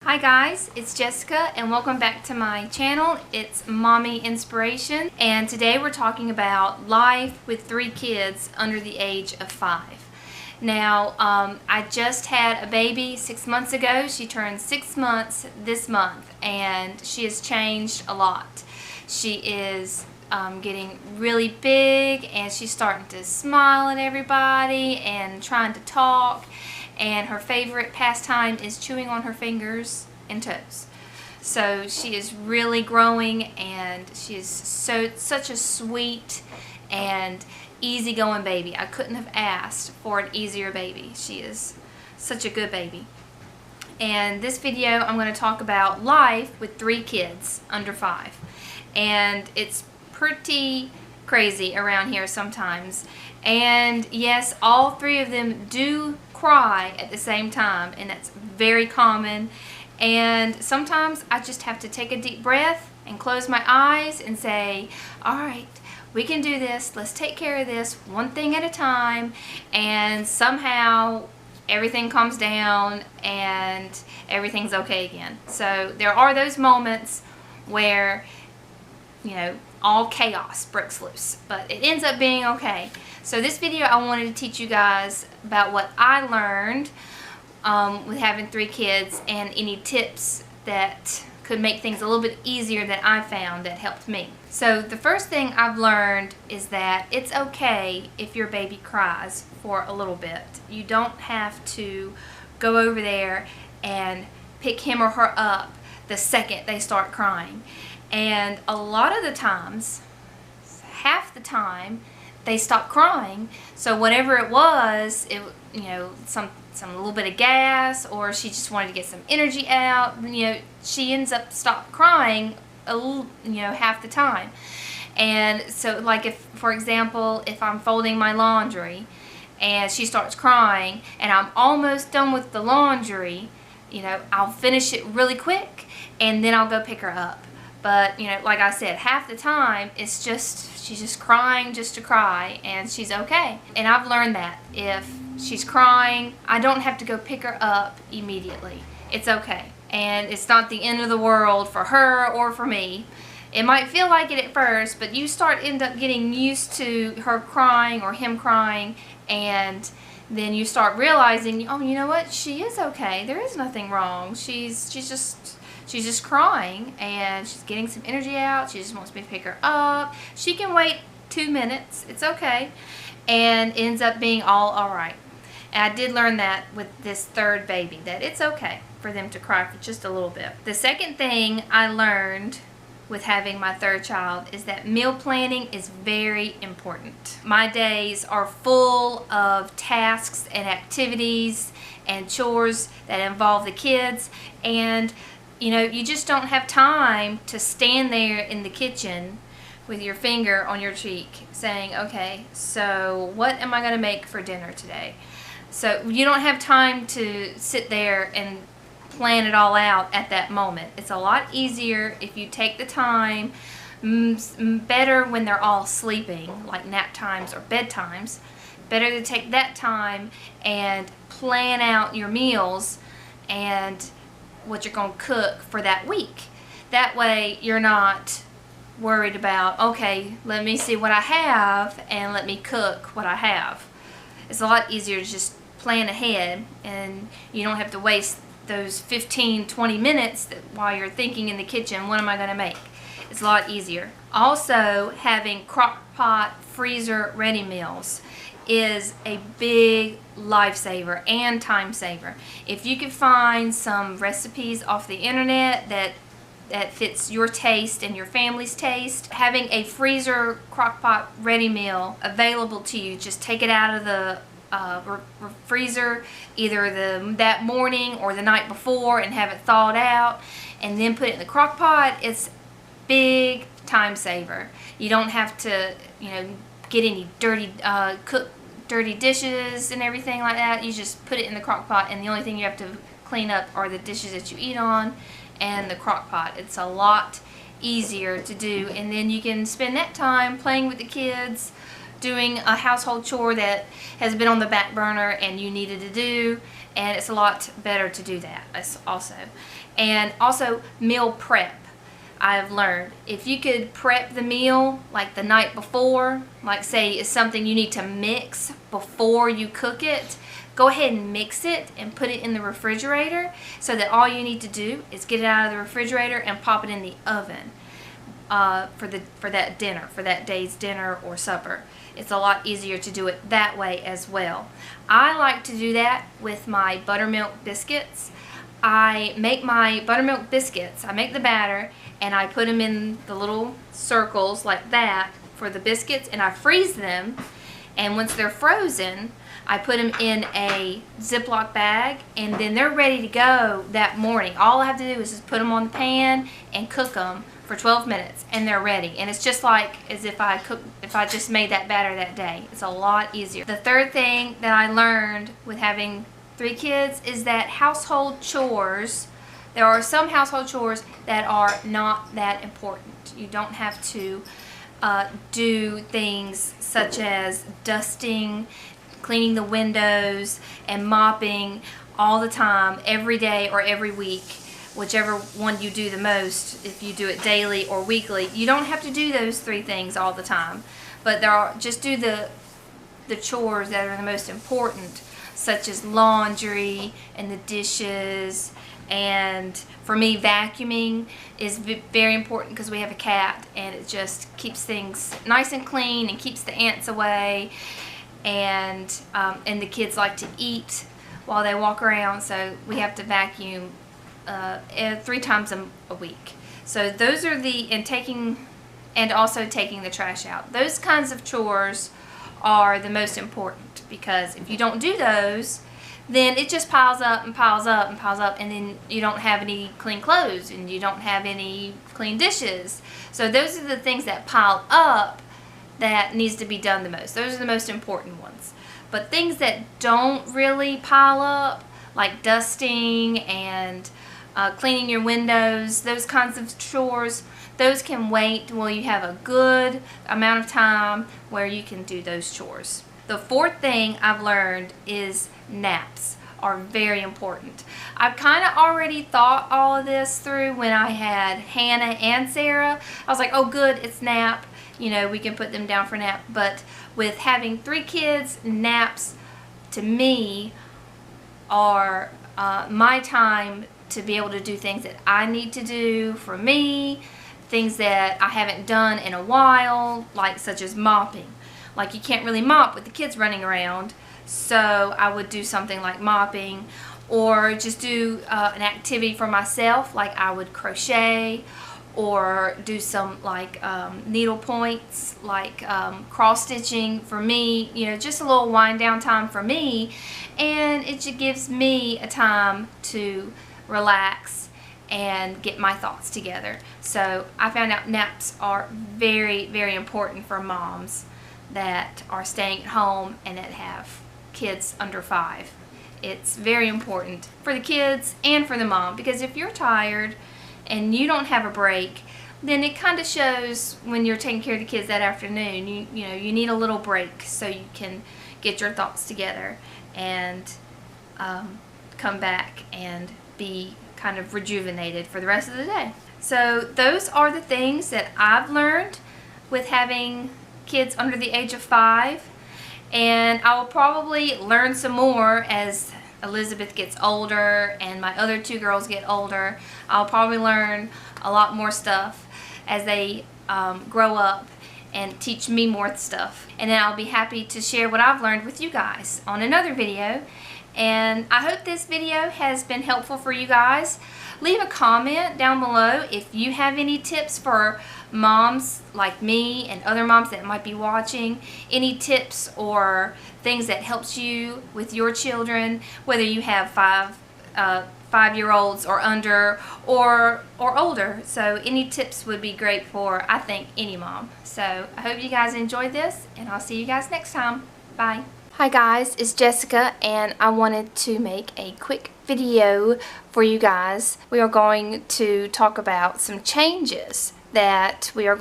Hi guys, it's Jessica and welcome back to my channel. It's Mommy Inspiration, and today we're talking about life with 3 kids under the age of 5. Now, I just had a baby 6 months ago. She turned 6 months this month and she has changed a lot. She is getting really big and she's starting to smile at everybody and trying to talk. And her favorite pastime is chewing on her fingers and toes. So she is really growing, and she is such a sweet and easygoing baby. I couldn't have asked for an easier baby. She is such a good baby. And this video I'm going to talk about life with 3 kids under 5. And it's pretty crazy around here sometimes. And yes, all 3 of them do cry at the same time, and that's very common. And sometimes I just have to take a deep breath and close my eyes and say, alright, we can do this, let's take care of this one thing at a time, and somehow everything calms down and everything's okay again. So there are those moments where, you know, all chaos breaks loose, but it ends up being okay. So this video I wanted to teach you guys about what I learned with having 3 kids, and any tips that could make things a little bit easier that I found that helped me. So the first thing I've learned is that it's okay if your baby cries for a little bit. You don't have to go over there and pick him or her up the second they start crying. And a lot of the times, half the time, they stop crying. So whatever it was, you know, some little bit of gas, or she just wanted to get some energy out, you know, she ends up stop crying a little, you know, half the time. And so, like, if, for example, if I'm folding my laundry and she starts crying and I'm almost done with the laundry, you know, I'll finish it really quick and then I'll go pick her up. But, you know, like I said, half the time it's just, she's just crying just to cry, and she's okay. And I've learned that if she's crying, I don't have to go pick her up immediately. It's okay. And it's not the end of the world for her or for me. It might feel like it at first, but you end up getting used to her crying or him crying, and then you start realizing, oh, you know what? She is okay. There is nothing wrong. She's just crying and she's getting some energy out. She just wants me to pick her up. She can wait 2 minutes. It's okay. And it ends up being all right. And I did learn that with this 3rd baby, that it's okay for them to cry for just a little bit. The second thing I learned with having my 3rd child is that meal planning is very important. My days are full of tasks and activities and chores that involve the kids, and you know, you just don't have time to stand there in the kitchen with your finger on your cheek saying, okay, so what am I going to make for dinner today? So you don't have time to sit there and plan it all out at that moment. It's a lot easier if you take the time, better when they're all sleeping, like nap times or bedtimes. Better to take that time and plan out your meals and what you're going to cook for that week. That way you're not worried about, okay, let me see what I have and let me cook what I have. It's a lot easier to just plan ahead, and you don't have to waste those 15-20 minutes while you're thinking in the kitchen, what am I going to make? It's a lot easier. Also, having crock pot, freezer ready meals is a big lifesaver and time saver. If you can find some recipes off the internet that fits your taste and your family's taste, having a freezer crock pot ready meal available to you, just take it out of the freezer either that morning or the night before and have it thawed out, and then put it in the crock pot. It's big time saver. You don't have to, you know, get any dirty dishes and everything like that. You just put it in the crock pot, and the only thing you have to clean up are the dishes that you eat on and the crock pot. It's a lot easier to do, and then you can spend that time playing with the kids, doing a household chore that has been on the back burner and you needed to do, and it's a lot better to do that also. And also meal prep. I've learned if you could prep the meal like the night before, like say it's something you need to mix before you cook it, go ahead and mix it and put it in the refrigerator so that all you need to do is get it out of the refrigerator and pop it in the oven for that dinner, for that day's dinner or supper. It's a lot easier to do it that way as well. I like to do that with my buttermilk biscuits. I make my buttermilk biscuits, I make the batter, and I put them in the little circles like that for the biscuits, and I freeze them, and once they're frozen, I put them in a Ziploc bag, and then they're ready to go that morning. All I have to do is just put them on the pan and cook them for 12 minutes, and they're ready. And it's just like as if I just made that batter that day. It's a lot easier. The third thing that I learned with having 3 kids is that household chores, there are some household chores that are not that important. You don't have to do things such as dusting, cleaning the windows, and mopping all the time, every day or every week, whichever one you do the most. If you do it daily or weekly, you don't have to do those 3 things all the time, but just do the chores that are the most important, such as laundry and the dishes. And for me, vacuuming is very important because we have a cat, and it just keeps things nice and clean and keeps the ants away. And the kids like to eat while they walk around, so we have to vacuum 3 times a week. So those are and also taking the trash out. Those kinds of chores are the most important, because if you don't do those, then it just piles up and piles up and piles up, and then you don't have any clean clothes and you don't have any clean dishes. So those are the things that pile up that needs to be done the most. Those are the most important ones. But things that don't really pile up, like dusting and cleaning your windows, those kinds of chores, those can wait till you have a good amount of time where you can do those chores. The fourth thing I've learned is naps are very important. I've kind of already thought all of this through when I had Hannah and Sarah. I was like, oh good, it's nap. You know, we can put them down for nap. But with having 3 kids, naps to me are my time to be able to do things that I need to do for me, things that I haven't done in a while, like such as mopping. Like you can't really mop with the kids running around, so I would do something like mopping, or just do an activity for myself, like I would crochet, or do some like needle points, like cross stitching for me, you know, just a little wind down time for me, and it just gives me a time to relax and get my thoughts together. So I found out naps are very, very important for moms that are staying at home and that have kids under 5. It's very important for the kids and for the mom, because if you're tired and you don't have a break, then it kind of shows when you're taking care of the kids that afternoon. You know, you need a little break so you can get your thoughts together and come back and be kind of rejuvenated for the rest of the day. So those are the things that I've learned with having kids under the age of 5, and I will probably learn some more as Elizabeth gets older and my other 2 girls get older. I'll probably learn a lot more stuff as they grow up and teach me more stuff, and then I'll be happy to share what I've learned with you guys on another video. And I hope this video has been helpful for you guys. Leave a comment down below if you have any tips for moms like me and other moms that might be watching. Any tips or things that helps you with your children, whether you have 5-year-olds or under or older. So any tips would be great for, I think, any mom. So I hope you guys enjoyed this, and I'll see you guys next time. Bye. Hi guys, it's Jessica, and I wanted to make a quick video for you guys. We are going to talk about some changes that we are going